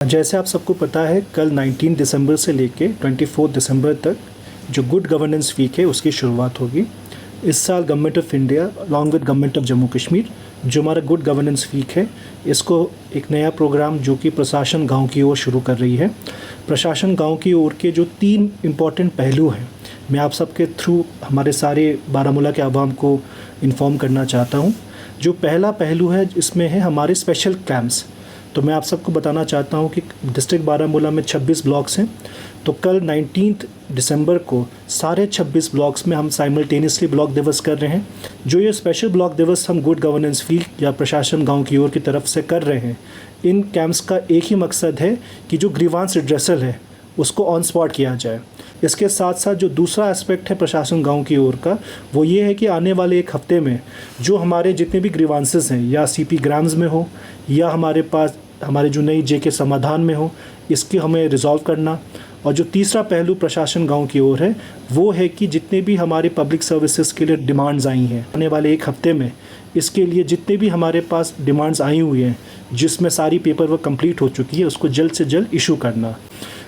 जैसे आप सबको पता है, कल 19 दिसंबर से लेके 24 दिसंबर तक जो गुड गवर्नेंस वीक है उसकी शुरुआत होगी। इस साल government of India along with government of Jammu Kashmir जो हमारा गुड गवर्नेंस वीक है, इसको एक नया प्रोग्राम जो कि प्रशासन गांव की ओर शुरू कर रही है। प्रशासन गांव की ओर के जो 3 इम्पॉर्टेंट पहलू हैं, मैं आप सबके थ्रू हमारे सारे बारामूला के आवाम को इन्फॉर्म करना चाहता हूँ। जो पहला पहलू है इसमें है हमारे स्पेशल कैंप्स। तो मैं आप सबको बताना चाहता हूँ कि डिस्ट्रिक्ट बारामूला में 26 ब्लॉक्स हैं। तो कल 19 दिसंबर को सारे 26 ब्लॉक्स में हम साइमल्टेनियसली ब्लॉक दिवस कर रहे हैं। जो ये स्पेशल ब्लॉक दिवस हम गुड गवर्नेंस वीक या प्रशासन गांव की ओर की तरफ से कर रहे हैं, इन कैंप्स का एक ही मकसद है कि जो ग्रीवांस रिड्रेसल है उसको ऑन स्पॉट किया जाए। इसके साथ साथ जो दूसरा एस्पेक्ट है प्रशासन गांव की ओर का, वो ये है कि आने वाले एक हफ्ते में जो हमारे जितने भी ग्रीवांसेस हैं, या सीपी ग्राम्स में हो या हमारे पास हमारे जो नई जेके समाधान में हो, इसकी हमें रिजॉल्व करना। और जो तीसरा पहलू प्रशासन गांव की ओर है वो है कि जितने भी हमारे पब्लिक सर्विसेज के लिए डिमांड्स आई हैं आने वाले एक हफ्ते में, इसके लिए जितने भी हमारे पास डिमांड्स आई हुई हैं जिसमें सारी पेपर वर्क कंप्लीट हो चुकी है, उसको जल्द से जल्द इशू करना।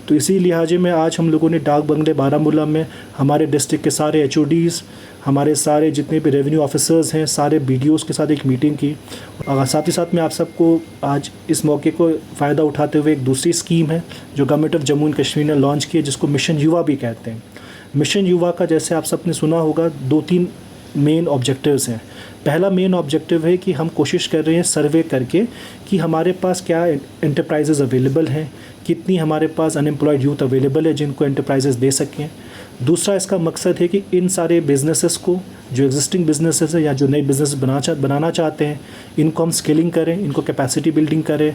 तो इसी लिहाजे में आज हम लोगों ने डाक बंगले बारामूला में हमारे डिस्ट्रिक्ट के सारे HODs, हमारे सारे जितने भी रेवेन्यू ऑफिसर्स हैं, सारे BDOs के साथ एक मीटिंग की। और साथ ही साथ मैं आप सबको आज इस मौके को फ़ायदा उठाते हुए एक दूसरी स्कीम है जो government of Jammu and Kashmir ने लॉन्च की है, जिसको मिशन युवा भी कहते हैं। मिशन युवा का जैसे आप सबने सुना होगा 2-3 मेन ऑब्जेक्टिव्स हैं। पहला मेन ऑब्जेक्टिव है कि हम कोशिश कर रहे हैं सर्वे करके कि हमारे पास क्या एंटरप्राइजेज़ अवेलेबल हैं, कितनी हमारे पास अनएम्प्लॉयड यूथ अवेलेबल है जिनको एंटरप्राइजेज़ दे सकें। दूसरा इसका मकसद है कि इन सारे बिजनेसेस को, जो एग्जिस्टिंग बिजनेसेस है या जो नए बिजनेस बनाना चाहते हैं, इनको हम स्केलिंग करें, इनको कैपेसिटी बिल्डिंग करें।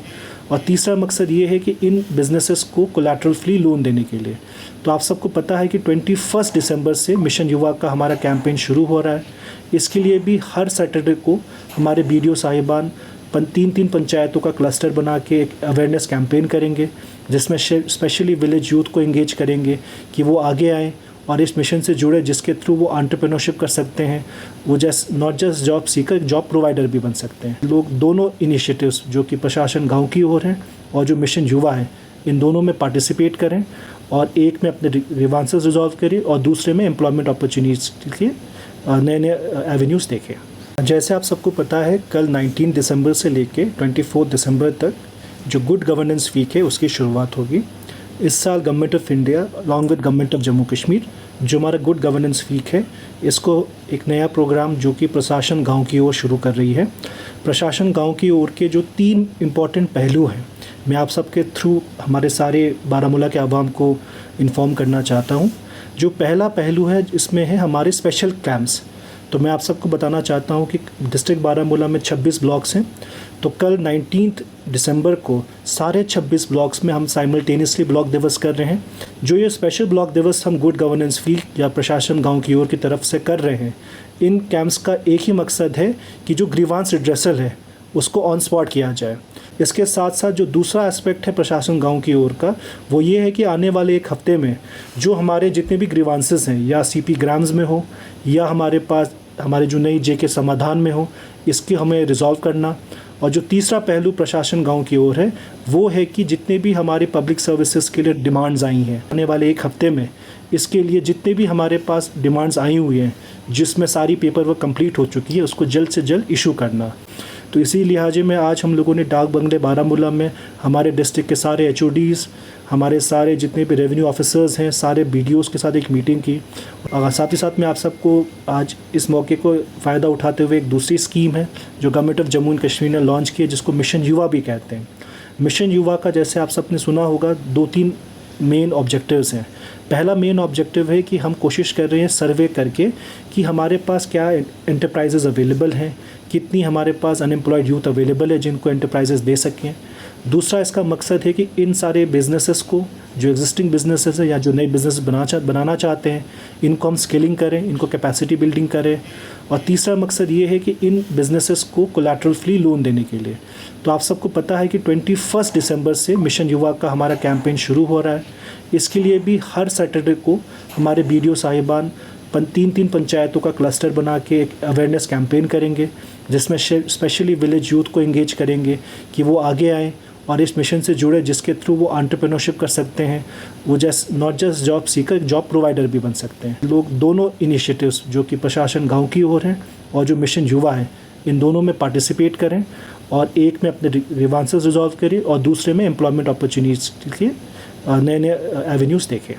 और तीसरा मकसद ये है कि इन बिजनेसेस को कोलैटरल फ्री लोन देने के लिए। तो आप सबको पता है कि 21 दिसंबर से मिशन युवा का हमारा कैंपेन शुरू हो रहा है। इसके लिए भी हर सैटरडे को हमारे BDO साहिबान 3 पंचायतों का क्लस्टर बना के एक अवेयरनेस कैंपेन करेंगे, जिसमें स्पेशली विलेज यूथ को एंगेज करेंगे कि वो आगे आएँ और इस मिशन से जुड़े, जिसके थ्रू वो एंटरप्रेन्योरशिप कर सकते हैं। वो not just job seeker, job provider भी बन सकते हैं। लोग दोनों इनिशिएटिव्स जो कि प्रशासन गांव की ओर हैं और जो मिशन युवा है, इन दोनों में पार्टिसिपेट करें और एक में अपने ग्रीवांसेस रिजॉल्व करें और दूसरे में एम्प्लॉयमेंट अपॉर्चुनिटीज़ के नए नए एवेन्यूज़ देखें। जैसे आप सबको पता है, कल 19 दिसंबर से लेके 24 दिसंबर तक जो गुड गवर्नेंस वीक है उसकी शुरुआत होगी। इस साल government of India along with government of Jammu Kashmir जो हमारा गुड गवर्नेंस वीक है, इसको एक नया प्रोग्राम जो कि प्रशासन गांव की ओर शुरू कर रही है। प्रशासन गांव की ओर के जो 3 इम्पॉर्टेंट पहलू हैं, मैं आप सबके थ्रू हमारे सारे बारामूला के आवाम को इन्फॉर्म करना चाहता हूँ। जो पहला पहलू है इसमें है हमारे स्पेशल कैंप्स। तो मैं आप सबको बताना चाहता हूँ कि डिस्ट्रिक्ट बारामूला में 26 ब्लॉक्स हैं। तो कल 19 दिसंबर को सारे 26 ब्लॉक्स में हम साइमल्टेनियसली ब्लॉक दिवस कर रहे हैं। जो ये स्पेशल ब्लॉक दिवस हम गुड गवर्नेंस वीक या प्रशासन गांव की ओर की तरफ से कर रहे हैं, इन कैंप्स का एक ही मकसद है कि जो ग्रीवांस रिड्रेसल है उसको ऑन स्पॉट किया जाए। इसके साथ साथ जो दूसरा एस्पेक्ट है प्रशासन गांव की ओर का, वो ये है कि आने वाले एक हफ्ते में जो हमारे जितने भी ग्रीवांसेस हैं, या CP ग्राम्स में हो या हमारे पास हमारे जो नई जेके समाधान में हो, इसकी हमें रिजॉल्व करना। और जो तीसरा पहलू प्रशासन गांव की ओर है वो है कि जितने भी हमारे पब्लिक सर्विसेज के लिए डिमांड्स आई हैं आने वाले एक हफ्ते में, इसके लिए जितने भी हमारे पास डिमांड्स आई हुई हैं जिसमें सारी पेपर वर्क कंप्लीट हो चुकी है, उसको जल्द से जल्द इशू करना। तो इसी लिहाजे में आज हम लोगों ने डाक बंगले बारामूला में हमारे डिस्ट्रिक्ट के सारे HODs, हमारे सारे जितने भी रेवेन्यू ऑफिसर्स हैं, सारे BDOs के साथ एक मीटिंग की। और साथ ही साथ मैं आप सबको आज इस मौके को फ़ायदा उठाते हुए एक दूसरी स्कीम है जो government of Jammu and Kashmir ने लॉन्च की है, जिसको मिशन युवा भी कहते हैं। मिशन युवा का जैसे आप सबने सुना होगा 2-3 मेन ऑब्जेक्टिव्स हैं। पहला मेन ऑब्जेक्टिव है कि हम कोशिश कर रहे हैं सर्वे करके कि हमारे पास क्या एंटरप्राइजेज़ अवेलेबल हैं, कितनी हमारे पास अनएम्प्लॉयड यूथ अवेलेबल है जिनको एंटरप्राइजेज़ दे सकें। दूसरा इसका मकसद है कि इन सारे बिजनेसेस को, जो एग्जिस्टिंग बिजनेसेस है या जो नए बिजनेस बनाना चाहते हैं, इनको हम स्केलिंग करें, इनको कैपेसिटी बिल्डिंग करें। और तीसरा मकसद ये है कि इन बिजनेसेस को कोलैटरल फ्री लोन देने के लिए। तो आप सबको पता है कि 21 दिसंबर से मिशन युवा का हमारा कैंपेन शुरू हो रहा है। इसके लिए भी हर सैटरडे को हमारे BDO साहिबान 3 पंचायतों का क्लस्टर बना के एक अवेयरनेस कैंपेन करेंगे, जिसमें स्पेशली विलेज यूथ को एंगेज करेंगे कि वो आगे आएँ और इस मिशन से जुड़े, जिसके थ्रू वो एंटरप्रेन्योरशिप कर सकते हैं, वो not just job seeker, job provider भी बन सकते हैं। लोग दोनों इनिशिएटिव्स जो कि प्रशासन गांव की ओर हैं और जो मिशन युवा है, इन दोनों में पार्टिसिपेट करें और एक में अपने ग्रीवांसेस रिजॉल्व करें और दूसरे में एम्प्लॉयमेंट अपॉर्चुनिटीज़ के लिए नए नए एवेन्यूज़ देखें।